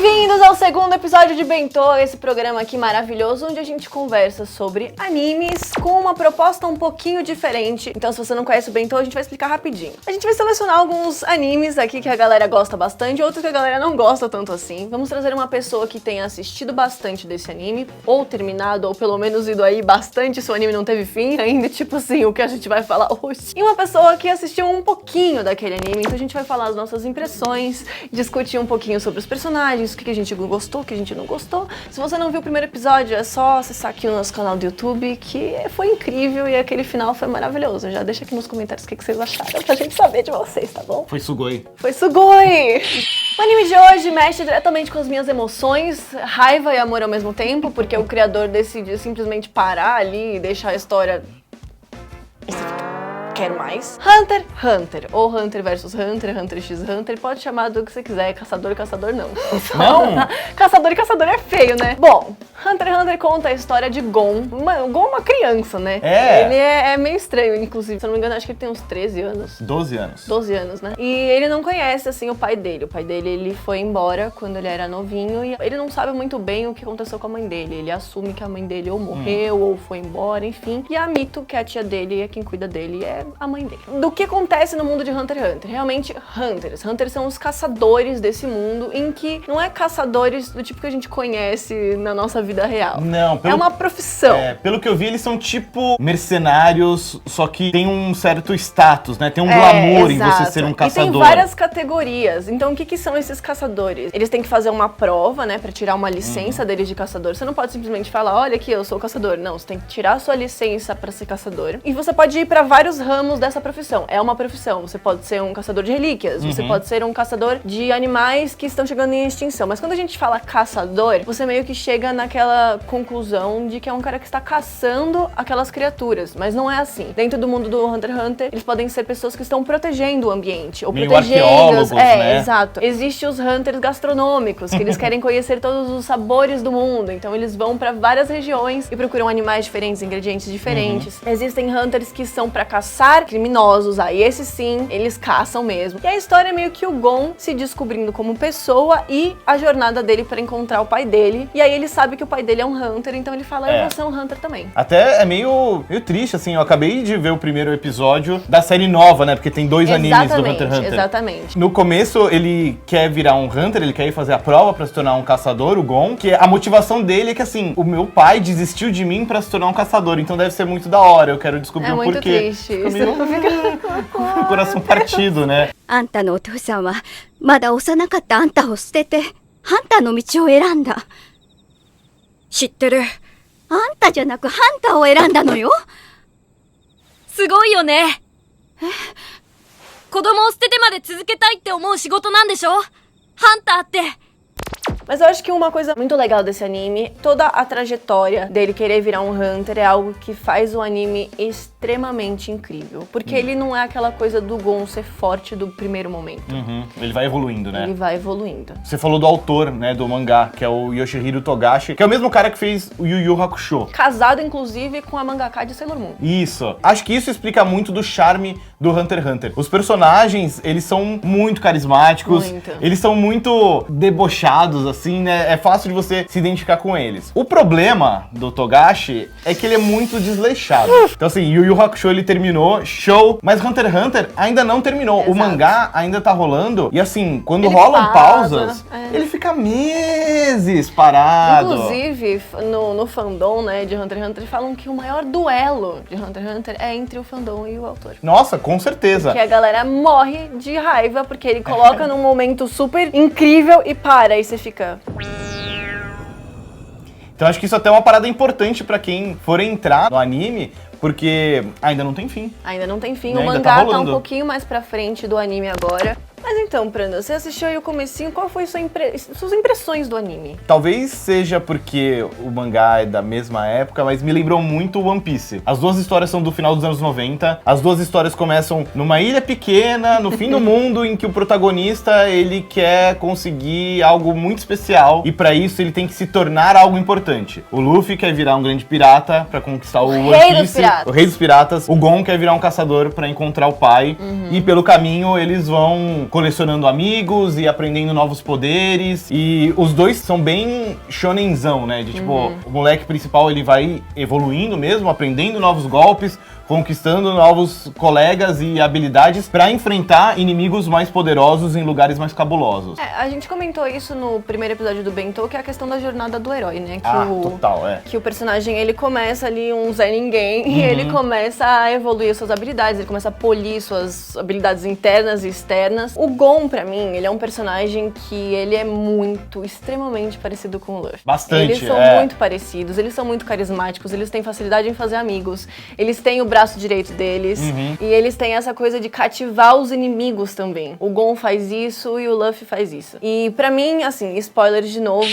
Bem-vindos ao segundo episódio de Bentô, esse programa aqui maravilhoso onde a gente conversa sobre animes com uma proposta um pouquinho diferente. Então, se você não conhece o Bentô, a gente vai explicar rapidinho. A gente vai selecionar alguns animes aqui que a galera gosta bastante, outros que a galera não gosta tanto assim. Vamos trazer uma pessoa que tenha assistido bastante desse anime, ou terminado, ou pelo menos ido aí bastante se o anime não teve fim ainda, tipo assim, o que a gente vai falar hoje. E uma pessoa que assistiu um pouquinho daquele anime, então a gente vai falar as nossas impressões, discutir um pouquinho sobre os personagens, o que a gente gostou, o que a gente não gostou. Se você não viu o primeiro episódio, é só acessar aqui o nosso canal do YouTube, que foi incrível e aquele final foi maravilhoso. Já deixa aqui nos comentários o que vocês acharam, pra gente saber de vocês, tá bom? Foi sugoi. Foi sugoi! O anime de hoje mexe diretamente com as minhas emoções, raiva e amor ao mesmo tempo, porque o criador decidiu simplesmente parar ali e deixar a história... Quer mais? Hunter x Hunter, ou Hunter vs Hunter, Hunter x Hunter, pode chamar do que você quiser, caçador não. Não? Caçador é feio, né? Bom, Hunter x Hunter conta a história de Gon. O Gon é uma criança, né? É. Ele é meio estranho, inclusive. Se eu não me engano, acho que ele tem uns 13 anos. 12 anos. 12 anos, né? E ele não conhece, assim, o pai dele. O pai dele, ele foi embora quando ele era novinho e ele não sabe muito bem o que aconteceu com a mãe dele. Ele assume que a mãe dele ou morreu ou foi embora, enfim. E a Mito, que é a tia dele, é quem cuida dele, é a mãe dele. Do que acontece no mundo de Hunter x Hunter? Realmente, Hunters são os caçadores desse mundo, em que não é caçadores do tipo que a gente conhece na nossa vida real. Não, É uma profissão. Pelo que eu vi, eles são tipo mercenários, só que tem um certo status, né? Tem um glamour em você ser um caçador. E tem várias categorias. Então, o que são esses caçadores? Eles têm que fazer uma prova, né, pra tirar uma licença deles de caçador. Você não pode simplesmente falar, olha aqui, eu sou caçador. Não, você tem que tirar a sua licença pra ser caçador. E você pode ir pra vários ramos dessa profissão. É uma profissão. Você pode ser um caçador de relíquias, você pode ser um caçador de animais que estão chegando em extinção. Mas quando a gente fala caçador, você meio que chega naquela conclusão de que é um cara que está caçando aquelas criaturas. Mas não é assim. Dentro do mundo do Hunter x Hunter, eles podem ser pessoas que estão protegendo o ambiente. Ou meio protegendo. arqueólogos, né? Exato. Existem os Hunters gastronômicos, que eles querem conhecer todos os sabores do mundo. Então eles vão para várias regiões e procuram animais diferentes, ingredientes diferentes. Existem Hunters que são para caçar criminosos, aí esses sim, eles caçam mesmo. E a história é meio que o Gon se descobrindo como pessoa e a jornada dele para encontrar o pai dele. E aí ele sabe que o pai dele é um Hunter, então ele fala, eu vou ser um Hunter também. Até é meio triste, assim, eu acabei de ver o primeiro episódio da série nova, né? Porque tem dois animes do Hunter x Hunter. Exatamente. No começo, ele quer virar um Hunter, ele quer ir fazer a prova pra se tornar um caçador, o Gon, que a motivação dele é que, assim, o meu pai desistiu de mim pra se tornar um caçador, então deve ser muito da hora, eu quero descobrir o porquê. É muito triste. Fica meio... coração partido, né? あんたのお父さんはまだ幼かったあんたを捨ててハンターの道を選んだ。知ってる。あんたじゃなくハンターを選んだのよ。すごいよね。子供を捨ててまで続けたいって思う仕事なんでしょ？ハンターって。 Mas eu acho que uma coisa muito legal desse anime, toda a trajetória dele querer virar um Hunter é algo que faz o anime extremamente incrível. Porque ele não é aquela coisa do Gon ser forte do primeiro momento. Ele vai evoluindo, né? Ele vai evoluindo. Você falou do autor, né, do mangá, que é o Yoshihiro Togashi, que é o mesmo cara que fez o Yu Yu Hakusho. Casado, inclusive, com a mangaka de Sailor Moon. Isso. Acho que isso explica muito do charme do Hunter x Hunter. Os personagens, eles são muito carismáticos. Muito. Eles são muito debochados, assim, né? É fácil de você se identificar com eles. O problema do Togashi é que ele é muito desleixado. Então, assim, Yu Yu Hakusho, ele terminou, show. Mas Hunter x Hunter ainda não terminou. Exato. O mangá ainda tá rolando. E, assim, quando Ele rolam pausa, pausas, ele fica meses parado. Inclusive, no fandom, né, de Hunter x Hunter, falam que o maior duelo de Hunter x Hunter é entre o fandom e o autor. Nossa, com certeza. Que a galera morre de raiva, porque ele coloca num momento super incrível e para, e você fica... Então acho que isso até é uma parada importante pra quem for entrar no anime, porque ainda não tem fim. Ainda não tem fim, Né? o Ainda mangá tá tá um rolando. pouquinho mais pra frente do anime agora. Mas então, Pranda, você assistiu aí o comecinho, qual foi suas impressões do anime? Talvez seja porque o mangá é da mesma época, mas me lembrou muito One Piece. As duas histórias são do final dos anos 90. As duas histórias começam numa ilha pequena, no fim do mundo, em que o protagonista, ele quer conseguir algo muito especial. E pra isso, ele tem que se tornar algo importante. O Luffy quer virar um grande pirata pra conquistar o One rei dos Piece. piratas. O rei dos piratas. O Gon quer virar um caçador pra encontrar o pai. E pelo caminho, eles vão colecionando amigos e aprendendo novos poderes. E os dois são bem shonenzão, né? De tipo, o moleque principal ele vai evoluindo mesmo, aprendendo novos golpes, conquistando novos colegas e habilidades pra enfrentar inimigos mais poderosos em lugares mais cabulosos. A gente comentou isso no primeiro episódio do Bentô, que é a questão da jornada do herói, né? Total, Que o personagem, ele começa ali um Zé Ninguém e ele começa a evoluir suas habilidades, ele começa a polir suas habilidades internas e externas. O Gon, pra mim, ele é um personagem que ele é extremamente parecido com o Luffy. Bastante, Eles são muito parecidos, eles são muito carismáticos, eles têm facilidade em fazer amigos, eles têm o braço direito deles e eles têm essa coisa de cativar os inimigos também. O Gon faz isso e o Luffy faz isso. E pra mim, assim, spoilers de novo,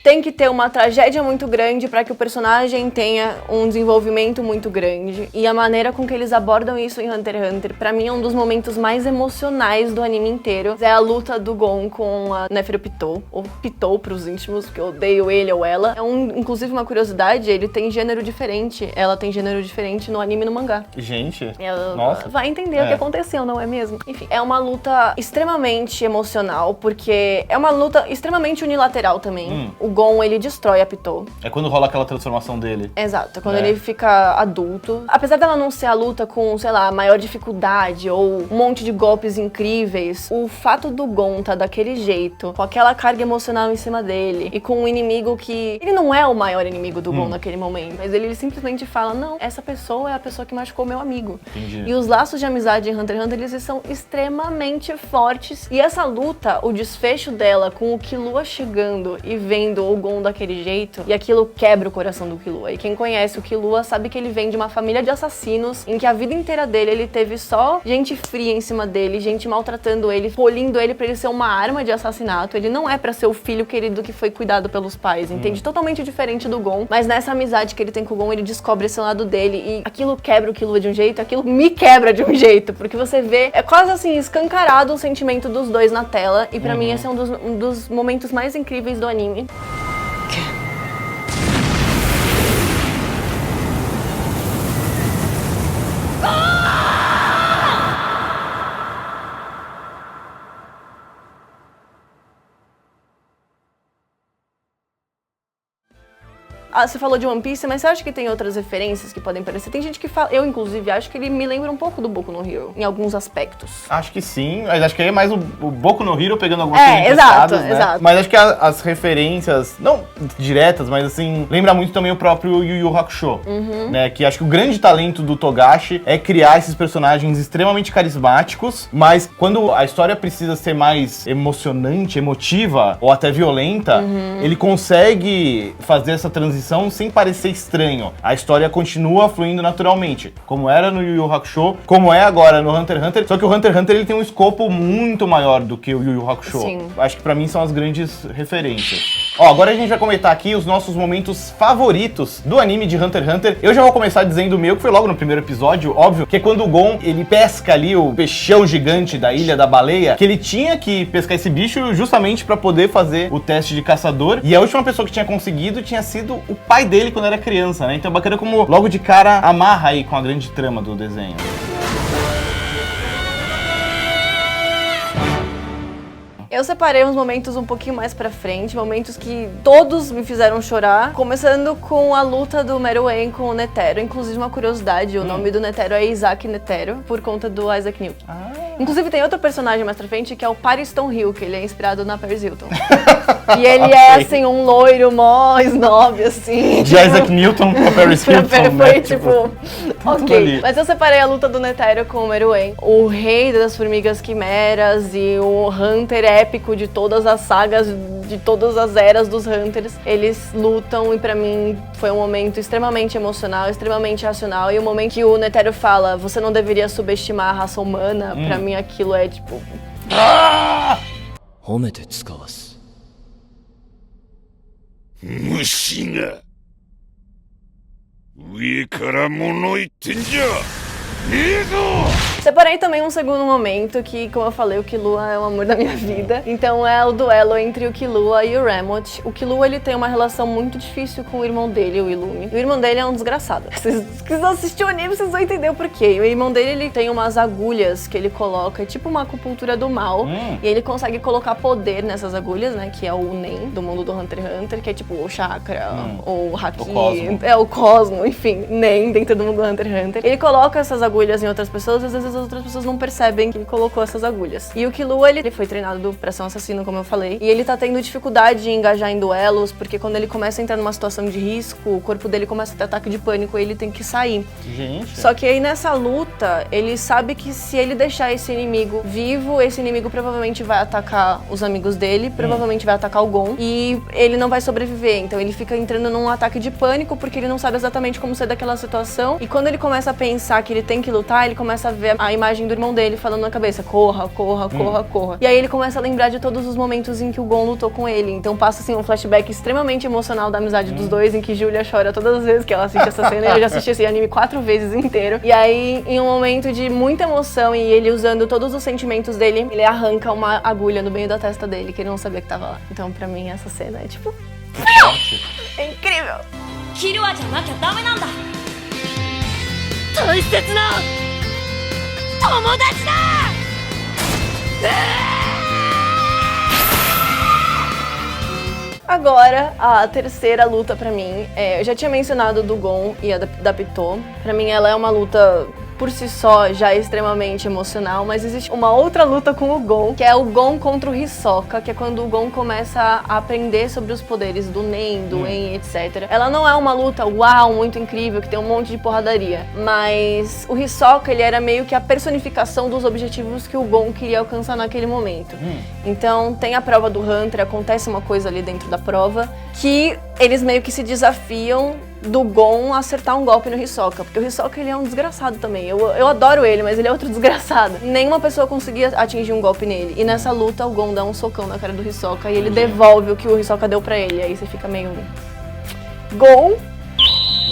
tem que ter uma tragédia muito grande pra que o personagem tenha um desenvolvimento muito grande. E a maneira com que eles abordam isso em Hunter x Hunter, pra mim, é um dos momentos mais emocionais do anime inteiro. É a luta do Gon com a Neferupitou, ou Pitou pros íntimos, que eu odeio ele ou ela. Inclusive, uma curiosidade, ele tem gênero diferente. Ela tem gênero diferente no anime e no mangá. Gente, ela nossa. vai entender o que aconteceu, não é mesmo? Enfim, é uma luta extremamente emocional, porque é uma luta extremamente unilateral também. O Gon, ele destrói a Pitou. É quando rola aquela transformação dele. Exato, quando ele fica adulto. Apesar dela não ser a luta com, sei lá, maior dificuldade ou um monte de golpes incríveis, o fato do Gon tá daquele jeito, com aquela carga emocional em cima dele, e com um inimigo que... Ele não é o maior inimigo do Gon naquele momento, mas ele simplesmente fala, não, essa pessoa é a pessoa que machucou meu amigo. Entendi. E os laços de amizade em Hunter x Hunter, eles são extremamente fortes. E essa luta, o desfecho dela com o Killua chegando e vendo o Gon daquele jeito, e aquilo quebra o coração do Killua. E quem conhece o Killua sabe que ele vem de uma família de assassinos, em que a vida inteira dele ele teve só gente fria em cima dele, gente maltratando ele, polindo ele pra ele ser uma arma de assassinato. Ele não é pra ser o filho querido que foi cuidado pelos pais, entende? Totalmente diferente do Gon, mas nessa amizade que ele tem com o Gon, ele descobre esse lado dele, e aquilo quebra o Killua de um jeito, aquilo me quebra de um jeito, porque você vê, é quase assim, escancarado o sentimento dos dois na tela, e pra mim esse é um dos momentos mais incríveis do anime. Você falou de One Piece, mas você acha que tem outras referências que podem parecer? Tem gente que fala, eu inclusive acho que ele me lembra um pouco do Boku no Hero, em alguns aspectos. Acho que sim, mas acho que aí é mais o Boku no Hero pegando algumas coisas emprestadas, né? Exato. Mas acho que as referências, não diretas, mas assim, lembra muito também o próprio Yu Yu Hakusho, né? Que acho que o grande talento do Togashi é criar esses personagens extremamente carismáticos, mas quando a história precisa ser mais emocionante, emotiva, ou até violenta, ele consegue fazer essa transição sem parecer estranho. A história continua fluindo naturalmente, como era no Yu Yu Hakusho, como é agora no Hunter x Hunter, só que o Hunter x Hunter ele tem um escopo muito maior do que o Yu Yu Hakusho. Sim. Acho que pra mim são as grandes referências. Ó, agora a gente vai comentar aqui os nossos momentos favoritos do anime de Hunter x Hunter. Eu já vou começar dizendo o meu, que foi logo no primeiro episódio, óbvio, que é quando o Gon, ele pesca ali o peixão gigante da Ilha da Baleia, que ele tinha que pescar esse bicho justamente pra poder fazer o teste de caçador, e a última pessoa que tinha conseguido tinha sido o pai dele quando era criança, né? Então é bacana como logo de cara amarra aí com a grande trama do desenho. Eu separei uns momentos um pouquinho mais pra frente, momentos que todos me fizeram chorar, começando com a luta do Meruem com o Netero. Inclusive, uma curiosidade, o nome do Netero é Isaac Netero, por conta do Isaac Newton. Inclusive, tem outro personagem mais pra frente, que é o Paris Hill, que ele é inspirado na Paris Hilton. E ele é, assim, um loiro mó snob, assim. De Isaac Newton pra Paris Hilton, Foi né? tipo, ok. Mas eu separei a luta do Netero com o Meruem, o rei das formigas quimeras e o Hunter épico de todas as sagas, de todas as eras dos Hunters. Eles lutam e pra mim foi um momento extremamente emocional, extremamente racional. E o momento que o Netero fala, você não deveria subestimar a raça humana, pra mim aquilo é tipo... 褒めて使わす。虫が上から物言ってんじゃねえぞ。Separei também um segundo momento que, como eu falei, o Killua é o amor da minha vida. Então é o duelo entre o Killua e o Remot. O Killua, ele tem uma relação muito difícil com o irmão dele, o Illumi. O irmão dele é um desgraçado. Vocês que não assistiu o anime, vocês vão entender o porquê. O irmão dele, ele tem umas agulhas que ele coloca, tipo uma acupuntura do mal. E ele consegue colocar poder nessas agulhas, né? Que é o Nen, do mundo do Hunter x Hunter, que é tipo o chakra, ou o haki, o cosmo, enfim, Nen dentro do mundo do Hunter x Hunter. Ele coloca essas agulhas em outras pessoas, e às vezes as outras pessoas não percebem que ele colocou essas agulhas. E o Killua, ele foi treinado pra ser um assassino, como eu falei, e ele tá tendo dificuldade em engajar em duelos, porque quando ele começa a entrar numa situação de risco, o corpo dele começa a ter ataque de pânico e ele tem que sair. Gente. Só que aí nessa luta, ele sabe que se ele deixar esse inimigo vivo, esse inimigo provavelmente vai atacar os amigos dele, provavelmente vai atacar o Gon, e ele não vai sobreviver. Então ele fica entrando num ataque de pânico, porque ele não sabe exatamente como sair daquela situação. E quando ele começa a pensar que ele tem que lutar, ele começa a ver a imagem do irmão dele falando na cabeça, corra, corra, corra, corra. E aí ele começa a lembrar de todos os momentos em que o Gon lutou com ele. Então passa assim um flashback extremamente emocional da amizade dos dois, em que Julia chora todas as vezes que ela assiste essa cena. Eu já assisti esse anime 4 vezes inteiro. E aí, em um momento de muita emoção e ele usando todos os sentimentos dele, ele arranca uma agulha no meio da testa dele, que ele não sabia que tava lá. Então pra mim essa cena é tipo... é incrível! キルアじゃなきゃダメなんだ大切な友達だ Agora, a terceira luta pra mim, eu já tinha mencionado do Gon e a da Pitou. Pra mim ela é uma luta por si só já extremamente emocional, mas existe uma outra luta com o Gon, que é o Gon contra o Hisoka, que é quando o Gon começa a aprender sobre os poderes do Nen, do En, etc. Ela não é uma luta, uau, muito incrível, que tem um monte de porradaria, mas o Hisoka, ele era meio que a personificação dos objetivos que o Gon queria alcançar naquele momento. Então, tem a prova do Hunter, acontece uma coisa ali dentro da prova, que eles meio que se desafiam do Gon acertar um golpe no Hisoka, porque o Hisoka, ele é um desgraçado também. Eu adoro ele, mas ele é outro desgraçado. Nenhuma pessoa conseguia atingir um golpe nele. E nessa luta, o Gon dá um socão na cara do Hisoka e ele devolve o que o Hisoka deu pra ele. Aí você fica meio... Gon?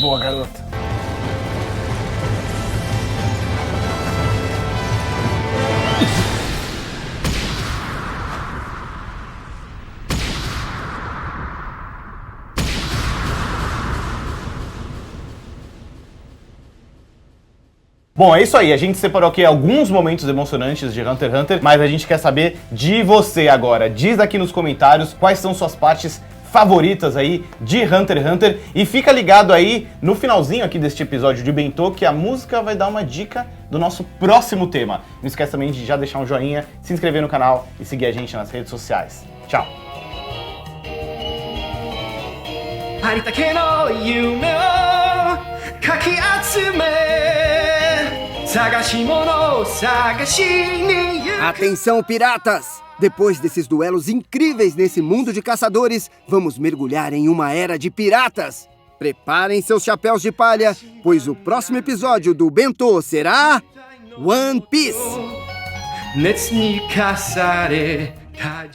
Boa, garota. Bom, é isso aí. A gente separou aqui alguns momentos emocionantes de Hunter x Hunter, mas a gente quer saber de você agora. Diz aqui nos comentários quais são suas partes favoritas aí de Hunter x Hunter e fica ligado aí no finalzinho aqui deste episódio de Bentô que a música vai dar uma dica do nosso próximo tema. Não esquece também de já deixar um joinha, se inscrever no canal e seguir a gente nas redes sociais. Tchau! ありったけの夢をかき集め探し物を探しに行く Atenção, piratas! Depois desses duelos incríveis nesse mundo de caçadores, vamos mergulhar em uma era de piratas. Preparem seus chapéus de palha, pois o próximo episódio do Bentô será One Piece. 熱にかされた